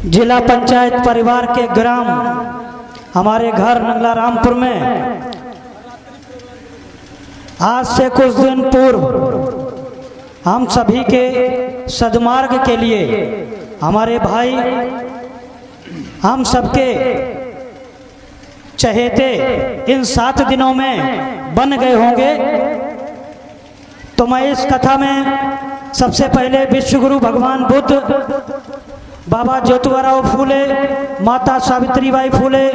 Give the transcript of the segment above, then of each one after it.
जिला पंचायत परिवार के ग्राम हमारे घर नंगला रामपुर में आज से कुछ दिन पूर्व हम सभी के सद्मार्ग के लिए हमारे भाई हम सबके चहेते इन 7 दिनों में बन गए होंगे। तो मैं इस कथा में सबसे पहले विश्वगुरु भगवान बुद्ध, बाबा ज्योतिराव फूले, माता सावित्रीबाई फूले,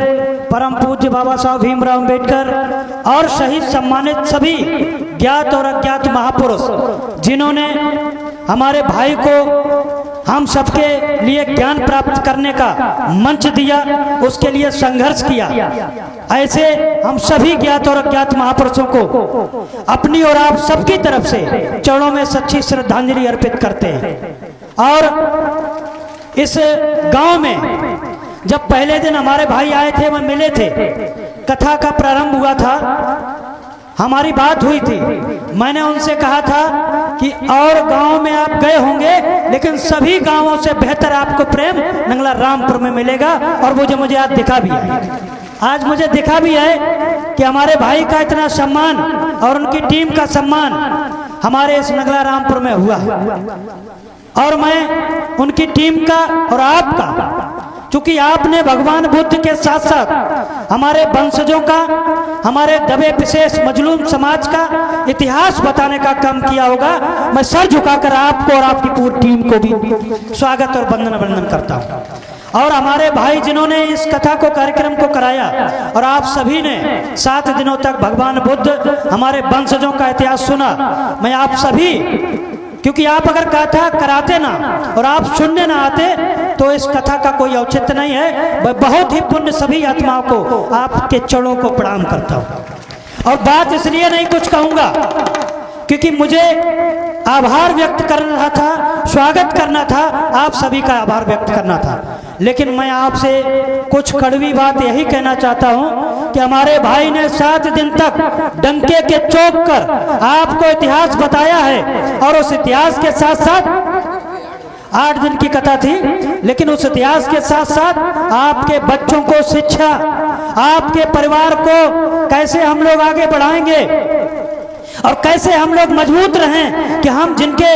परम पूज्य बाबा साहब भीमराव अम्बेडकर और शहीद सम्मानित सभी ज्ञात और अज्ञात महापुरुष जिन्होंने हमारे भाई को हम सबके लिए ज्ञान प्राप्त करने का मंच दिया, उसके लिए संघर्ष किया, ऐसे हम सभी ज्ञात और अज्ञात महापुरुषों को अपनी और आप सबकी तरफ से चरणों में सच्ची श्रद्धांजलि अर्पित करते हैं। और इस गांव में जब पहले दिन हमारे भाई आए थे, वह मिले थे, कथा का प्रारंभ हुआ था, हमारी बात हुई थी। मैंने उनसे कहा था कि और गांव में आप गए होंगे लेकिन सभी गांवों से बेहतर आपको प्रेम नंगला रामपुर में मिलेगा। और वो मुझे आज दिखा भी है, आज मुझे दिखा भी है कि हमारे भाई का इतना सम्मान और उनकी टीम का सम्मान हमारे इस नंगला रामपुर में हुआ। और मैं उनकी टीम का और आपका, क्योंकि आपने भगवान बुद्ध के साथ साथ हमारे वंशजों का, हमारे दबे विशेष मजलूम समाज का इतिहास बताने का काम किया होगा। मैं सर झुकाकर आपको और आपकी पूरी टीम को भी स्वागत और वंदन करता हूँ। और हमारे भाई जिन्होंने इस कथा को, कार्यक्रम को कराया, और आप सभी ने 7 दिनों तक भगवान बुद्ध, हमारे वंशजों का इतिहास सुना। मैं आप सभी, क्योंकि आप अगर कथा कराते ना और आप सुनने ना आते तो इस कथा का कोई औचित्य नहीं है। मैं बहुत ही पुण्य सभी आत्माओं को, आपके चरणों को प्रणाम करता हूँ। और बात इसलिए नहीं कुछ कहूँगा क्योंकि मुझे आभार व्यक्त करना था, स्वागत करना था, आप सभी का आभार व्यक्त करना था। लेकिन मैं आपसे कुछ कड़वी बात यही कहना चाहता हूं कि हमारे भाई ने 7 दिन तक डंके के चौक कर आपको इतिहास बताया है। और उस इतिहास के साथ साथ 8 दिन की कथा थी, लेकिन उस इतिहास के साथ साथ आपके बच्चों को शिक्षा, आपके परिवार को कैसे हम लोग आगे बढ़ाएंगे और कैसे हम लोग मजबूत रहें कि हम जिनके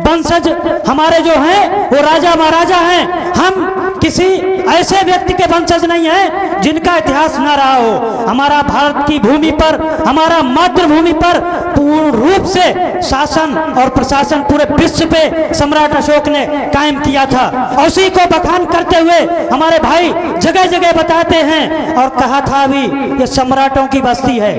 वंशज हमारे जो हैं वो राजा महाराजा हैं, हम किसी ऐसे व्यक्ति के वंशज नहीं हैं जिनका इतिहास ना रहा हो। हमारा भारत की भूमि पर, हमारा मातृभूमि पर पूर्ण रूप से शासन और प्रशासन पूरे विश्व पे सम्राट अशोक ने कायम किया था। उसी को बखान करते हुए हमारे भाई जगह जगह बताते हैं। और कहा था भी ये सम्राटों की बस्ती है,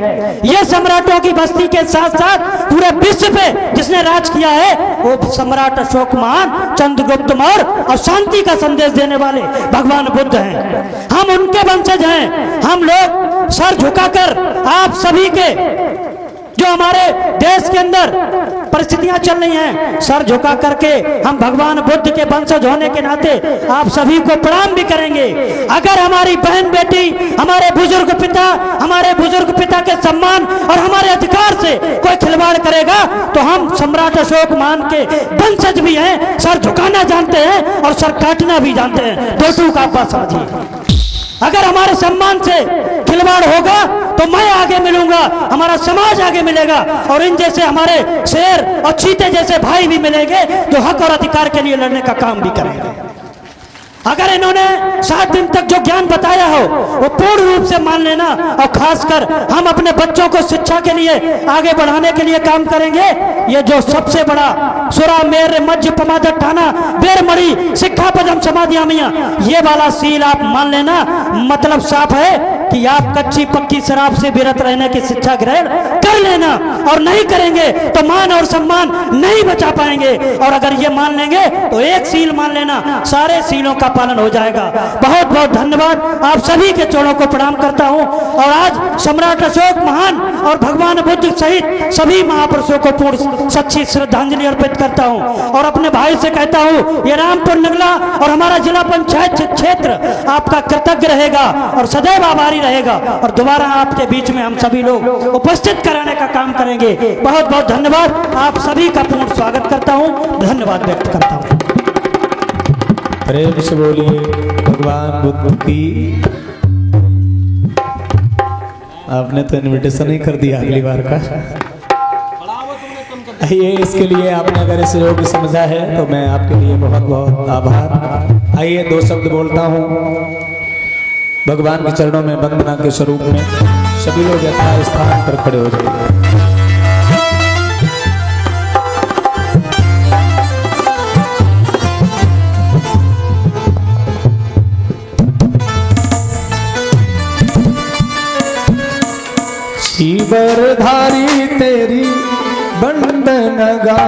ये सम्राटों की बस्ती के साथ साथ पूरे विश्व पे जिसने राज किया है वो सम्राट अशोक महान, चंद्रगुप्त मौर्य और शांति का संदेश देने वाले भगवान बुद्ध हैं। हम उनके वंशज हैं। हम लोग सर झुकाकर आप सभी के, जो हमारे देश के अंदर परिस्थितियां चल रही हैं, सर झुका करके हम भगवान बुद्ध के वंशज होने के नाते आप सभी को प्रणाम भी करेंगे। अगर हमारी बहन बेटी, हमारे बुजुर्ग पिता के सम्मान और हमारे अधिकार से कोई खिलवाड़ करेगा तो हम सम्राट अशोक महान के वंशज भी हैं, सर झुकाना जानते हैं और सर काटना भी जानते हैं। दोस्तों का बात समझिए, अगर हमारे सम्मान से खिलवाड़ होगा तो मैं आगे मिलूंगा, हमारा समाज आगे मिलेगा और इन जैसे हमारे शेर और चीते जैसे भाई भी मिलेंगे जो हक और अधिकार के लिए लड़ने का काम भी करेंगे। अगर इन्होंने 7 दिन तक जो ज्ञान बताया हो वो पूर्ण रूप से मान लेना, और खासकर हम अपने बच्चों को शिक्षा के लिए आगे बढ़ाने के लिए काम करेंगे। ये जो सबसे बड़ा सुरा मेर मध्य पमाद ठाना बेरमड़ी शिक्षा पदम समाधिया मिया, ये वाला सील आप मान लेना, मतलब साफ है कि आप कच्ची पक्की शराब से विरत रहने की शिक्षा ग्रहण कर लेना। और नहीं करेंगे तो मान और सम्मान नहीं बचा पाएंगे। और अगर ये मान लेंगे तो एक सील मान लेना, सारे सीलों का पालन हो जाएगा। बहुत बहुत धन्यवाद, आप सभी के चरणों को प्रणाम करता हूं। और आज सम्राट अशोक महान और भगवान बुद्ध सहित सभी महापुरुषों को पूर्ण सच्ची श्रद्धांजलि अर्पित करता हूं। और अपने भाई से कहता हूं ये रामपुर नगला और हमारा जिला पंचायत क्षेत्र आपका कृतज्ञ रहेगा और सदैव आभारी रहेगा। और दोबारा आपके बीच में हम सभी लोग उपस्थित कराने का काम करेंगे। बहुत बहुत धन्यवाद, आप सभी का पूर्ण स्वागत करता हूं, धन्यवाद व्यक्त करता हूं। प्रेम से बोलिए भगवान बुद्ध की। आपने तो इनविटेशन ही कर दिया अगली बार का। आइए, इसके लिए आपने अगर इस योग्य समझा है तो मैं आपके लिए बहुत बहुत आभार। आइए 2 शब्द बोलता हूँ भगवान के चरणों में वंदना के स्वरूप में। सभी लोग यथा स्थान पर खड़े हो जाइए। शिवरधारी तेरी बंदन गा